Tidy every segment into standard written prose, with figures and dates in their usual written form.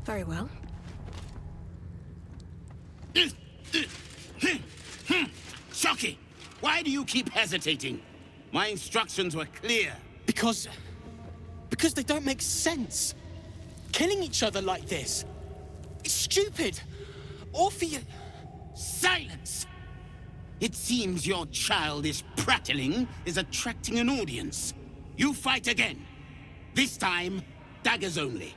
Very well. Shocky! Why do you keep hesitating? My instructions were clear. Because they don't make sense. Killing each other like this. It's stupid. Orpheus... Silence! It seems your childish prattling is attracting an audience. You fight again. This time, daggers only.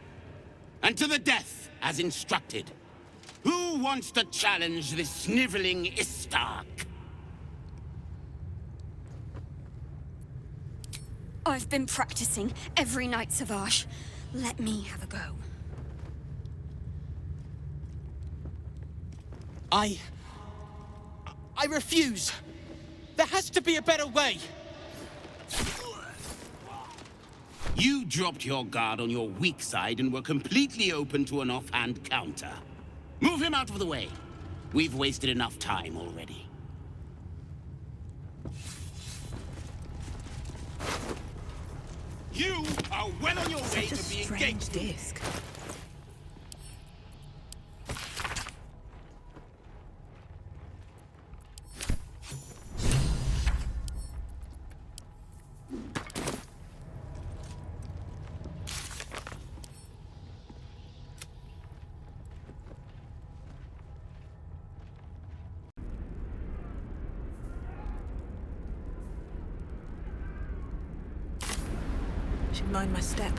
And to the death, as instructed. Who wants to challenge this sniveling Istark? I've been practicing every night, Savage. Let me have a go. I refuse. There has to be a better way. You dropped your guard on your weak side and were completely open to an offhand counter. Move him out of the way. We've wasted enough time already. You are well on your way to being Strange disc. Should mind my step.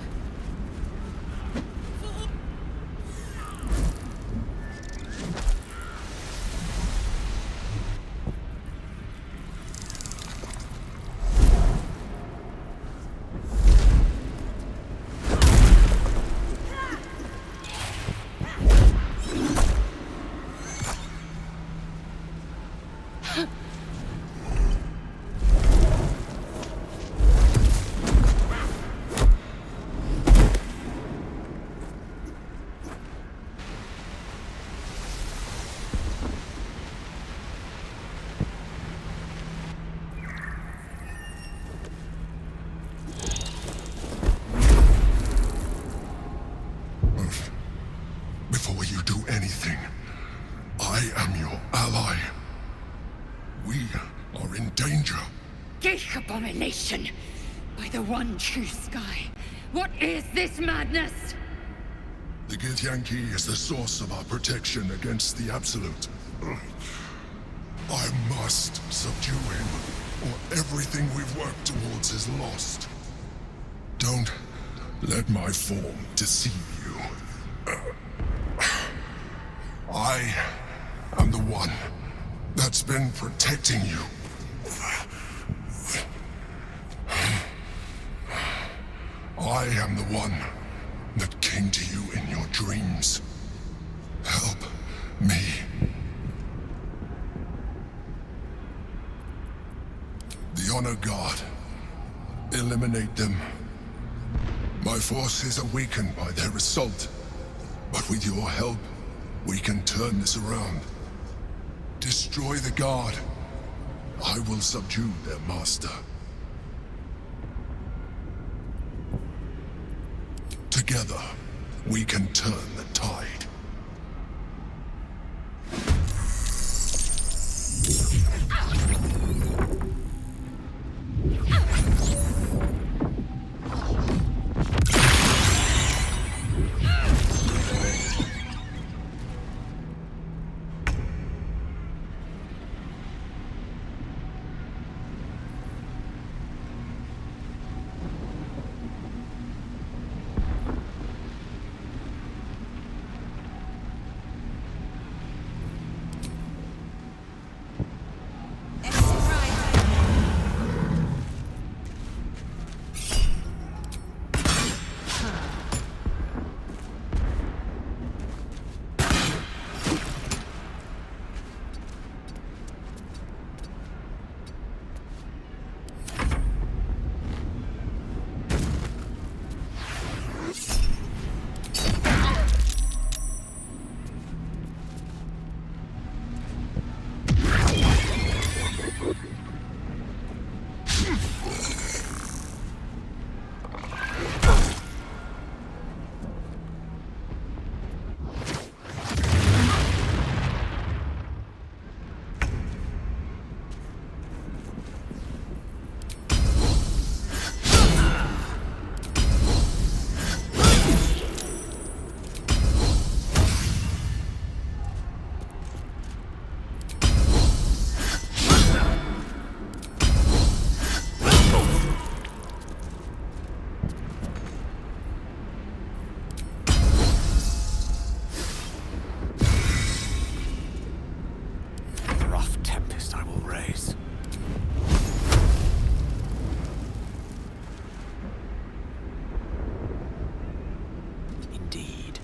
Before you do anything, I am your ally. We are in danger. Geek abomination! By the one true sky, what is this madness? The Githyanki is the source of our protection against the Absolute. I must subdue him, or everything we've worked towards is lost. Don't let my form deceive you. I am the one that's been protecting you. I am the one that came to you in your dreams. Help me. The Honor Guard. Eliminate them. My forces are weakened by their assault, but with your help, we can turn this around. Destroy the Guard. I will subdue their master. Together, we can turn the tide. of tempest I will raise. Indeed.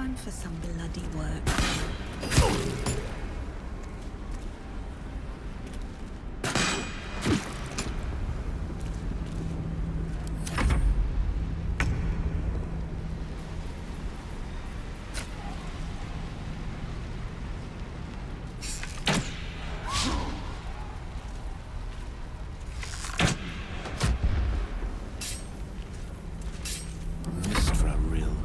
Time for some bloody work. Mistra real.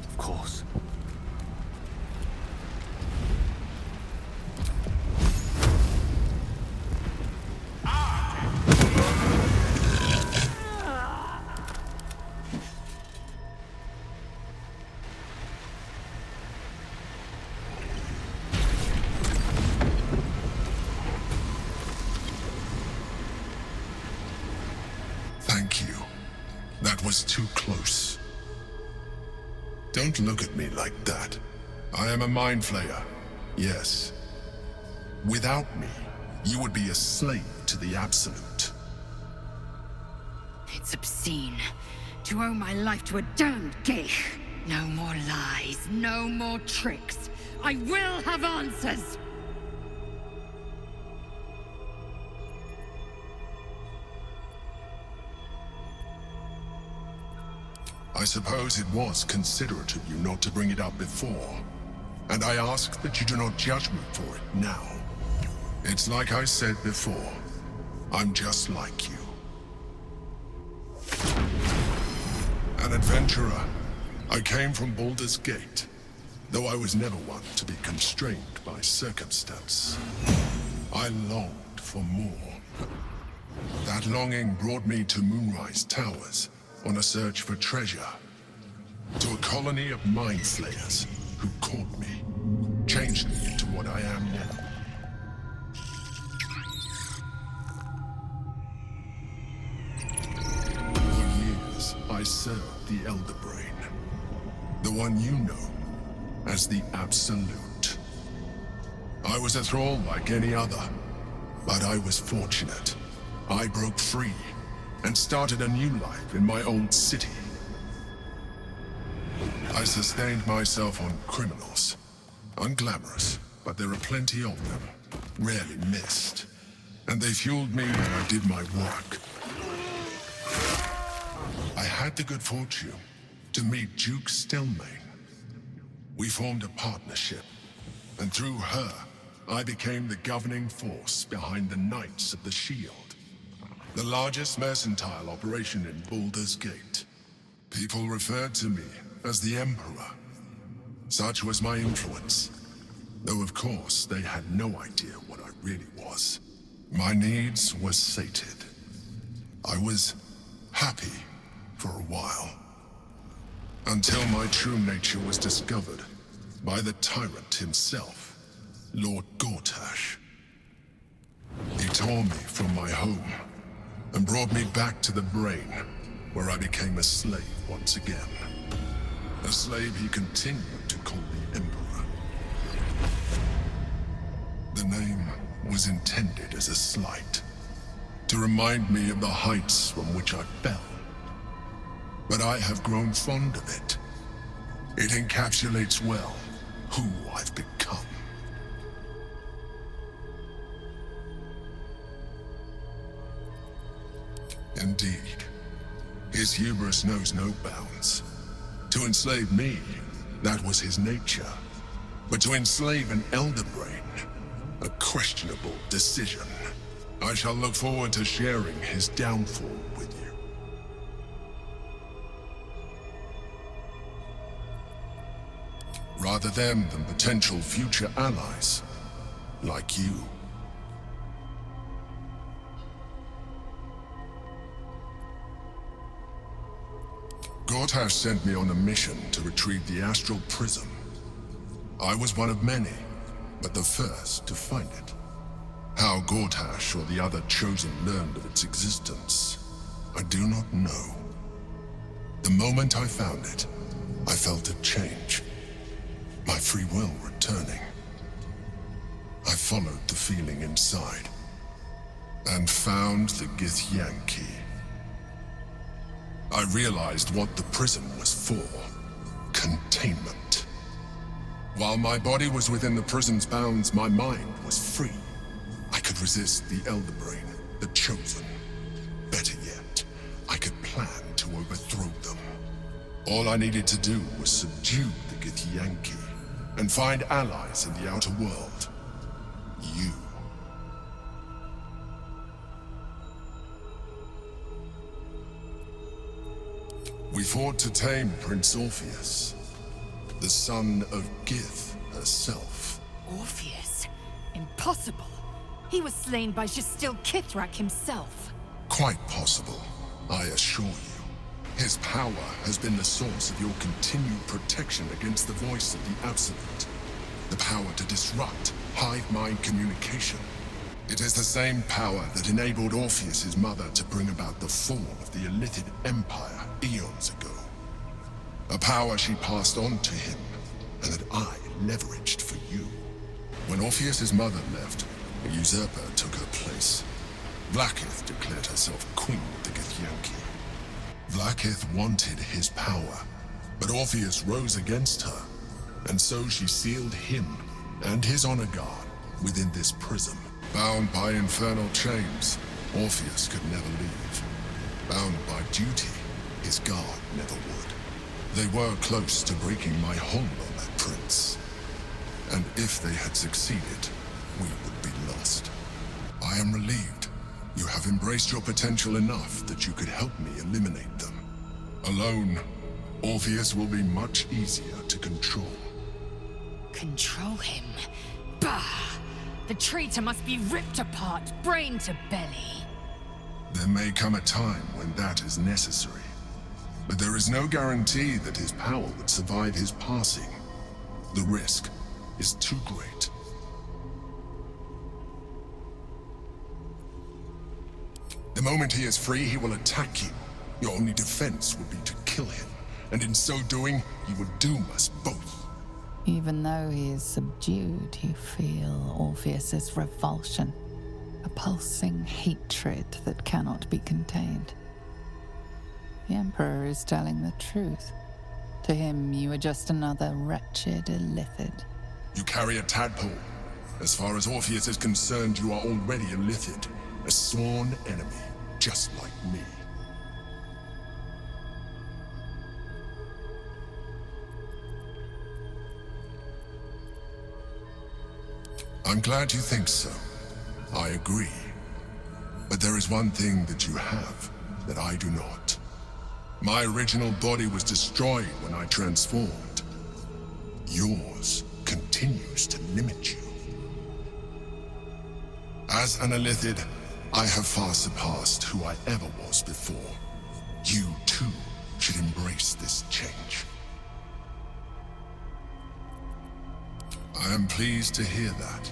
Of course. Thank you. That was too close. Don't look at me like that. I am a mind flayer. Yes. Without me, you would be a slave to the Absolute. It's obscene to owe my life to a damned geek. No more lies, no more tricks. I will have answers! I suppose it was considerate of you not to bring it up before. And I ask that you do not judge me for it now. It's like I said before. I'm just like you. An adventurer. I came from Baldur's Gate, though I was never one to be constrained by circumstance. I longed for more. That longing brought me to Moonrise Towers on a search for treasure. To a colony of mind flayers who caught me, changed me into what I am now. For years, I served the Elder Brain, the one you know as the Absolute. I was a thrall like any other, but I was fortunate. I broke free and started a new life in my old city. I sustained myself on criminals. Unglamorous, but there are plenty of them, rarely missed. And they fueled me when I did my work. I had the good fortune to meet Duke Stelmane. We formed a partnership, and through her, I became the governing force behind the Knights of the Shield. The largest mercantile operation in Baldur's Gate. People referred to me as the Emperor. Such was my influence. Though of course, they had no idea what I really was. My needs were sated. I was happy for a while. Until my true nature was discovered by the tyrant himself, Lord Gortash. He tore me from my home and brought me back to the Brain, where I became a slave once again. A slave he continued to call the Emperor. The name was intended as a slight, to remind me of the heights from which I fell. But I have grown fond of it. It encapsulates well who I've become. Indeed, his hubris knows no bounds. To enslave me, that was his nature. But to enslave an Elder Brain, a questionable decision. I shall look forward to sharing his downfall with you. Rather them than potential future allies, like you. Gortash sent me on a mission to retrieve the Astral Prism. I was one of many, but the first to find it. How Gortash or the other Chosen learned of its existence, I do not know. The moment I found it, I felt a change. My free will returning. I followed the feeling inside. and found the Githyanki. I realized what the prison was for. Containment. While my body was within the prison's bounds, my mind was free. I could resist the Elder Brain, the Chosen. Better yet, I could plan to overthrow them. All I needed to do was subdue the Githyanki and find allies in the outer world. You. We fought to tame Prince Orpheus, the son of Gith herself. Orpheus? Impossible. He was slain by Justil Kithrak himself. Quite possible, I assure you. His power has been the source of your continued protection against the voice of the Absolute. The power to disrupt hive mind communication. It is the same power that enabled Orpheus's mother to bring about the fall of the Illithid Empire eons ago. A power she passed on to him, and that I leveraged for you. When Orpheus's mother left, a usurper took her place. Vlaakith declared herself queen of the Githyanki. Vlaakith wanted his power, but Orpheus rose against her, and so she sealed him and his honor guard within this prison. Bound by infernal chains, Orpheus could never leave. Bound by duty, his guard never would. They were close to breaking my hold on that prince. And if they had succeeded, we would be lost. I am relieved. You have embraced your potential enough that you could help me eliminate them. Alone, Orpheus will be much easier to control. Control him? Bah! The traitor must be ripped apart, brain to belly. There may come a time when that is necessary. But there is no guarantee that his power would survive his passing. The risk is too great. The moment he is free, he will attack you. Your only defense would be to kill him. And in so doing, he would doom us both. Even though he is subdued, you feel Orpheus's revulsion. A pulsing hatred that cannot be contained. The Emperor is telling the truth. To him, you are just another wretched Illithid. You carry a tadpole. As far as Orpheus is concerned, you are already a Illithid. A sworn enemy, just like me. I'm glad you think so. I agree. But there is one thing that you have that I do not. My original body was destroyed when I transformed. Yours continues to limit you. As an Illithid, I have far surpassed who I ever was before. You, too, should embrace this change. I am pleased to hear that.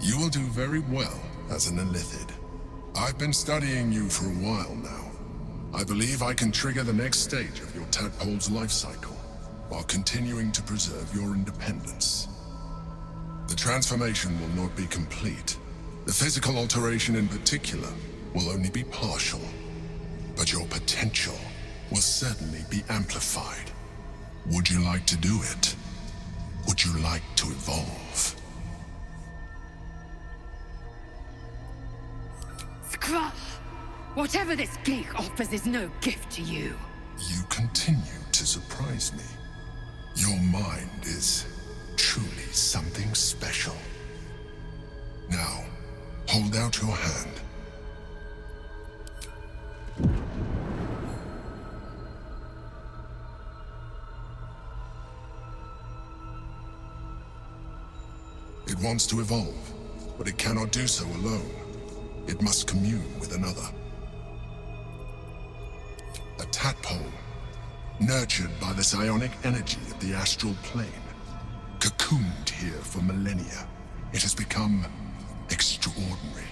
You will do very well as an Illithid. I've been studying you for a while now. I believe I can trigger the next stage of your tadpole's life cycle, while continuing to preserve your independence. The transformation will not be complete. The physical alteration in particular will only be partial. But your potential will certainly be amplified. Would you like to do it? Would you like to evolve? Skra! Whatever this geek offers is no gift to you. You continue to surprise me. Your mind is truly something special. Now, hold out your hand. It wants to evolve, but it cannot do so alone. It must commune with another. A tadpole, nurtured by the psionic energy of the astral plane. Cocooned here for millennia, it has become extraordinary.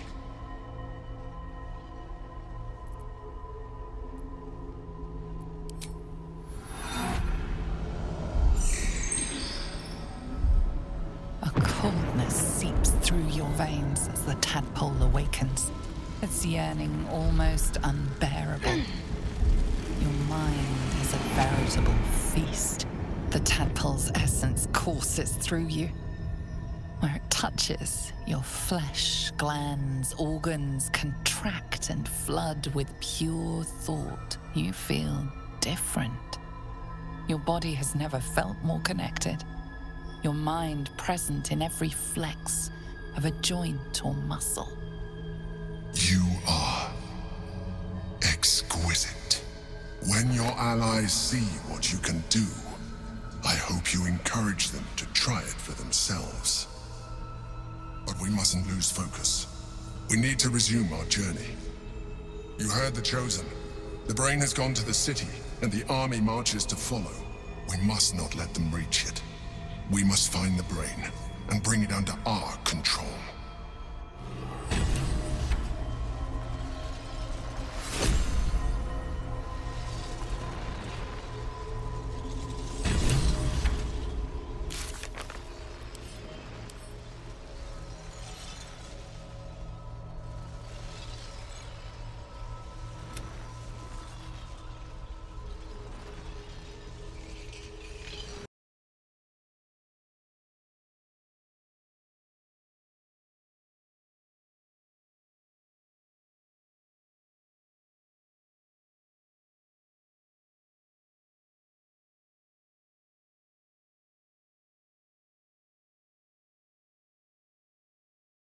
A coldness seeps through your veins as the tadpole awakens. its yearning almost unbearable. Your mind is a veritable feast. The tadpole's essence courses through you. Where it touches, your flesh, glands, organs contract and flood with pure thought. You feel different. Your body has never felt more connected. Your mind present in every flex of a joint or muscle. You are exquisite. When your allies see what you can do, I hope you encourage them to try it for themselves. But we mustn't lose focus. We need to resume our journey. You heard the Chosen. The brain has gone to the city, and the army marches to follow. We must not let them reach it. We must find the brain and bring it under our control.